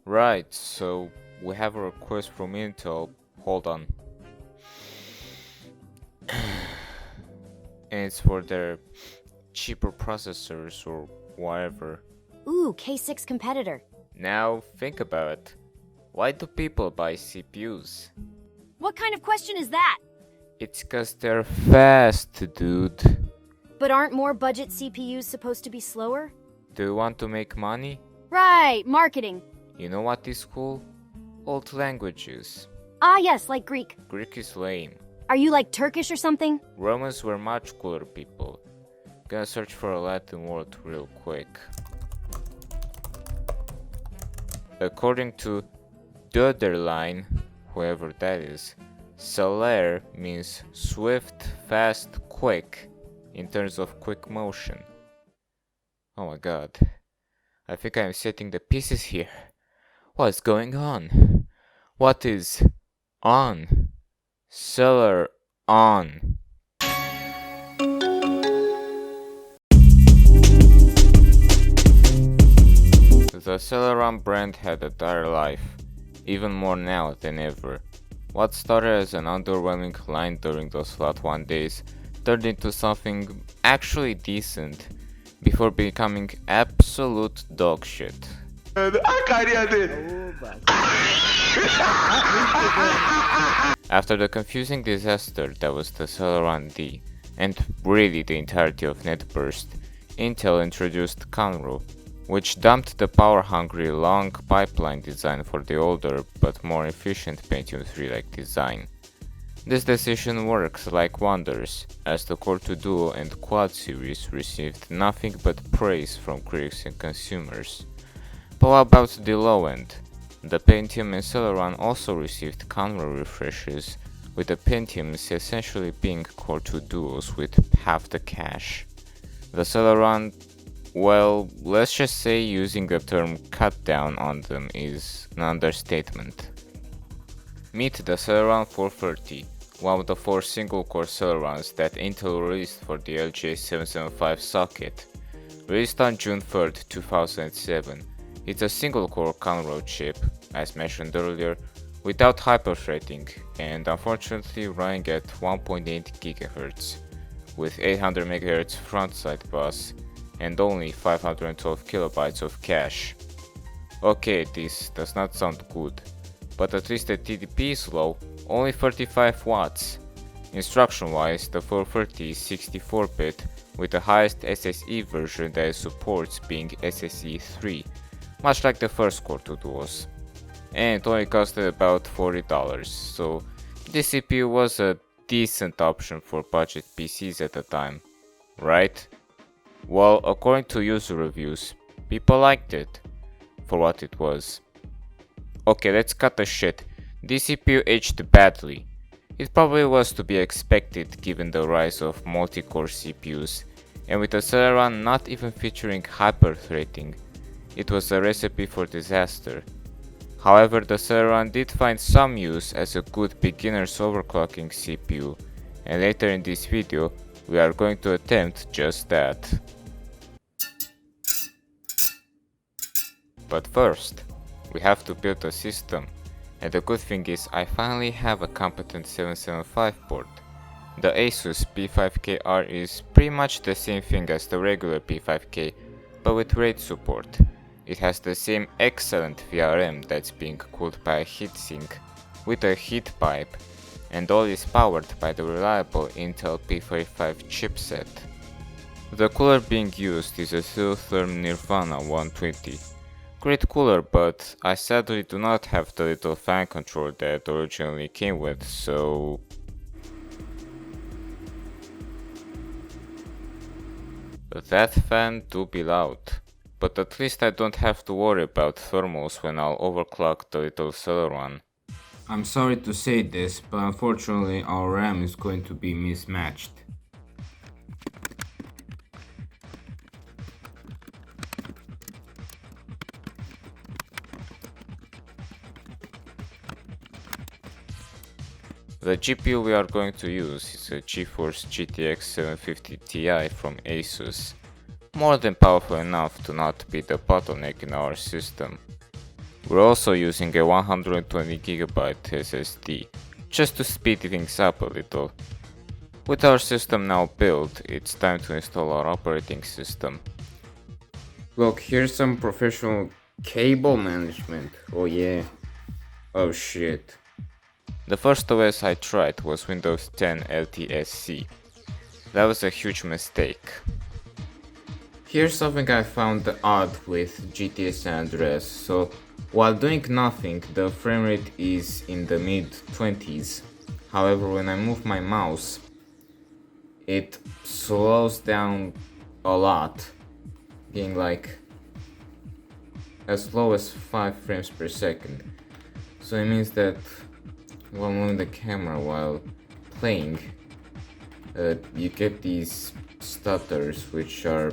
Right, so we have a request from Intel. Hold on. And it's for their cheaper processors or whatever. Ooh, K6 competitor. Now think about it. Why do people buy CPUs? What kind of question is that? It's cause they're fast, dude. But aren't more budget CPUs supposed to be slower? Do you want to make money? Right, marketing. You know what is cool? Old languages. Ah yes, like Greek. Greek is lame. Are you like Turkish or something? Romans were much cooler people. Gonna search for a Latin word real quick. According to the other line, whoever that is, celere means swift, fast, quick, in terms of quick motion. Oh my god. I think I am setting the pieces here. What's going on? What is on? Celeron. The Celeron brand had a dire life, even more now than ever. What started as an underwhelming line during those flat one days turned into something actually decent before becoming absolute dog shit. After the confusing disaster that was the Celeron D, and really the entirety of NetBurst, Intel introduced Conroe, which dumped the power-hungry long pipeline design for the older but more efficient Pentium 3-like design. This decision works like wonders, as the Core 2 Duo and Quad series received nothing but praise from critics and consumers. But what about the low end? The Pentium and Celeron also received Conroe refreshes, with the Pentiums essentially being Core 2 Duos with half the cache. The Celeron, well, let's just say using the term cut down on them is an understatement. Meet the Celeron 430, one of the 4 single-core Celerons that Intel released for the LGA775 socket. Released on June 3rd, 2007, it's a single-core Conroe chip, as mentioned earlier, without hyperthreading, and unfortunately running at 1.8 GHz, with 800 MHz frontside bus, and only 512 KB of cache. Okay, this does not sound good, but at least the TDP is low, only 35 watts. Instruction-wise, the 430 is 64-bit, with the highest SSE version that it supports being SSE 3, much like the first Core 2 Duos. And it only costed about $40, so this CPU was a decent option for budget PCs at the time, right? Well, according to user reviews, people liked it for what it was. Okay, let's cut the shit. This CPU aged badly. It probably was to be expected given the rise of multi-core CPUs, and with the Celeron not even featuring hyperthreading, it was a recipe for disaster. However, the Celeron did find some use as a good beginner's overclocking CPU, and later in this video, we are going to attempt just that. But first, we have to build a system, and the good thing is I finally have a competent 775 board. The Asus P5K-R is pretty much the same thing as the regular P5K, but with RAID support. It has the same excellent VRM that's being cooled by a heatsink with a heat pipe, and all is powered by the reliable Intel P35 chipset. The cooler being used is a Celeron Nirvana 120. Great cooler, but I sadly do not have the little fan controller that originally came with, so... That fan do be loud, but at least I don't have to worry about thermals when I'll overclock the little Celeron. I'm sorry to say this, but unfortunately our RAM is going to be mismatched. The GPU we are going to use is a GeForce GTX 750 Ti from Asus. more than powerful enough to not be the bottleneck in our system. We're also using a 120GB SSD, just to speed things up a little. With our system now built, it's time to install our operating system. Look, here's some professional cable management. Oh yeah. Oh shit. The first OS I tried was Windows 10 LTSC. That was a huge mistake. Here's something I found odd with GTA San Andreas. So, while doing nothing, the frame rate is in the mid 20s. However, when I move my mouse, it slows down a lot, being like as low as 5 frames per second. So it means that while moving the camera while playing, you get these stutters which are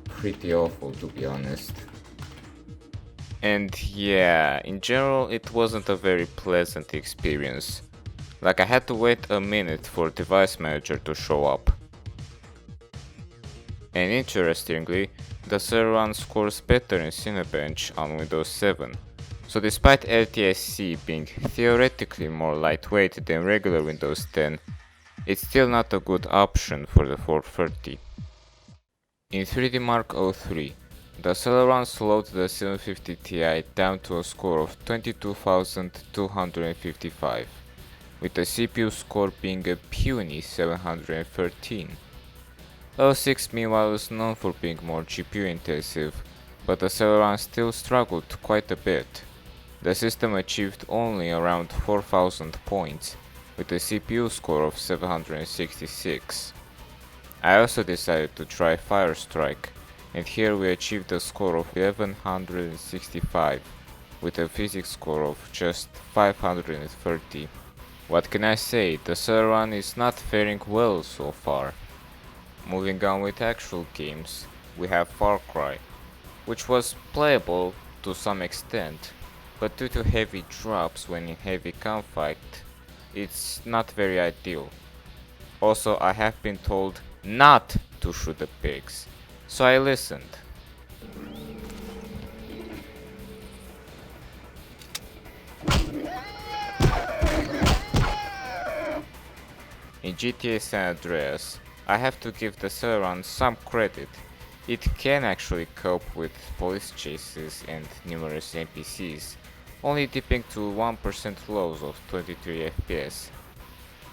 pretty awful, to be honest. And yeah, in general it wasn't a very pleasant experience. Like I had to wait a minute for Device Manager to show up. And interestingly, the Celeron scores better in Cinebench on Windows 7. So despite LTSC being theoretically more lightweight than regular Windows 10, it's still not a good option for the 430. In 3D Mark 03, the Celeron slowed the 750 Ti down to a score of 22,255, with the CPU score being a puny 713. 06 meanwhile is known for being more GPU intensive, but the Celeron still struggled quite a bit. The system achieved only around 4000 points, with a CPU score of 766. I also decided to try Firestrike, and here we achieved a score of 1165, with a physics score of just 530. What can I say, the Celeron is not faring well so far. Moving on with actual games, we have Far Cry, which was playable to some extent, but due to heavy drops when in heavy gunfight, it's not very ideal. Also, I have been told not to shoot the pigs, so I listened. In GTA San Andreas, I have to give the Celeron some credit. It can actually cope with police chases and numerous NPCs, only dipping to 1% lows of 23 FPS.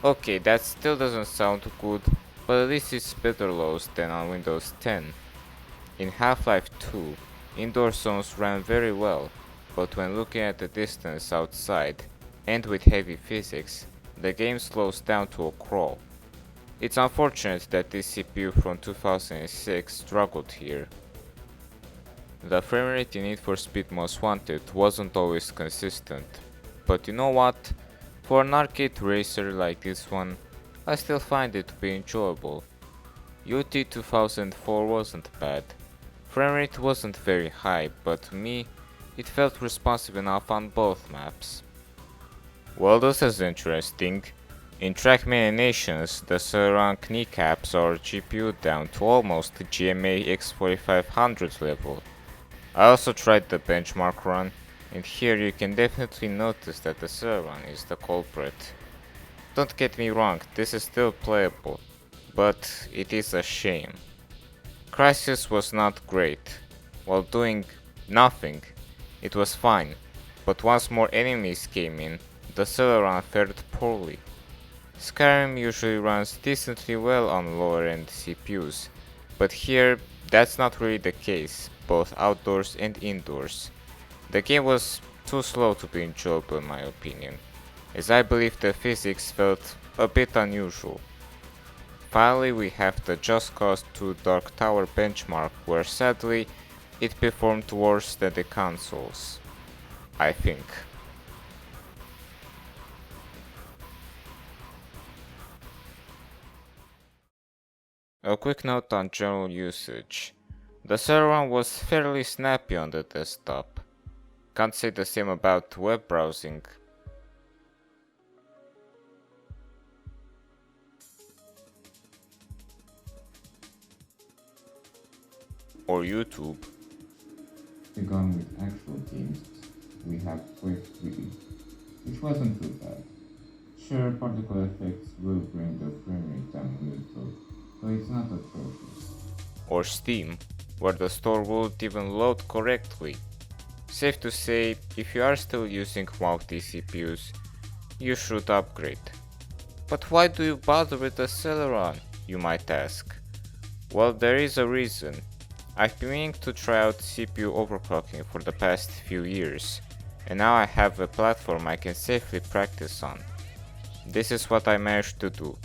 Okay, that still doesn't sound good, but at least it's better lows than on Windows 10. In Half-Life 2, indoor zones ran very well, but when looking at the distance outside, and with heavy physics, the game slows down to a crawl. It's unfortunate that this CPU from 2006 struggled here. The framerate in Need for Speed Most Wanted wasn't always consistent, but you know what? For an arcade racer like this one, I still find it to be enjoyable. UT 2004 wasn't bad. Framerate wasn't very high, but to me, it felt responsive enough on both maps. Well, this is interesting. In Trackmania Nations, the Celeron kneecaps our GPU down to almost the GMA X4500 level. I also tried the benchmark run, and here you can definitely notice that the Celeron is the culprit. Don't get me wrong, this is still playable, but it is a shame. Crisis was not great. While doing nothing, it was fine, but once more enemies came in, the Celeron fared poorly. Skyrim usually runs decently well on lower end CPUs, but here that's not really the case, both outdoors and indoors. The game was too slow to be enjoyable in my opinion, as I believe the physics felt a bit unusual. Finally, we have the Just Cause 2 Dark Tower benchmark, where sadly it performed worse than the consoles, I think. A quick note on general usage. The Celeron was fairly snappy on the desktop. Can't say the same about web browsing. or YouTube. To go on with actual games, we have Quake 3, which wasn't too bad. Sure, particle effects will bring the frame rate down a little, but it's not atrocious. Or Steam, where the store won't even load correctly. Safe to say, if you are still using multi-CPUs, you should upgrade. But why do you bother with the Celeron, you might ask? Well, there is a reason. I've been meaning to try out CPU overclocking for the past few years, and now I have a platform I can safely practice on. This is what I managed to do,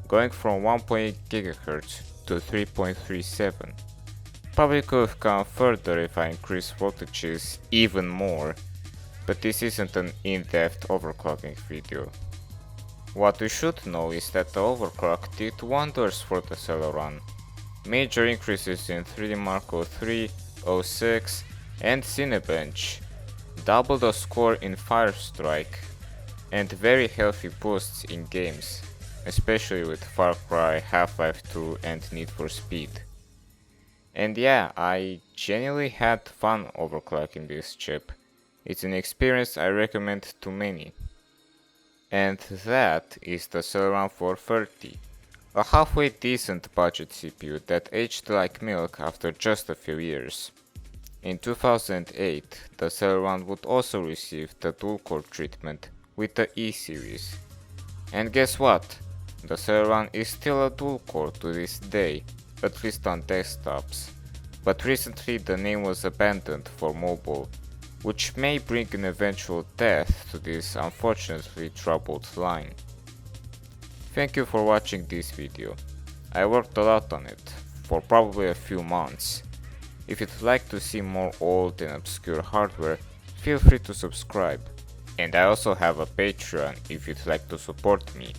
going from 1.8 GHz to 3.37. Probably could have gone further if I increased voltages even more, but this isn't an in-depth overclocking video. What you should know is that the overclock did wonders for the Celeron. Major increases in 3D Mark 03, 06 and Cinebench, double the score in Firestrike, and very healthy boosts in games, especially with Far Cry, Half-Life 2 and Need for Speed. And yeah, I genuinely had fun overclocking this chip. It's an experience I recommend to many. And that is the Celeron 430, a halfway decent budget CPU that aged like milk after just a few years. In 2008, the Celeron would also receive the dual-core treatment with the E series. And guess what? The Celeron is still a dual-core to this day, at least on desktops. But recently the name was abandoned for mobile, which may bring an eventual death to this unfortunately troubled line. Thank you for watching this video. I worked a lot on it, for probably a few months. If you'd like to see more old and obscure hardware, feel free to subscribe. And I also have a Patreon if you'd like to support me.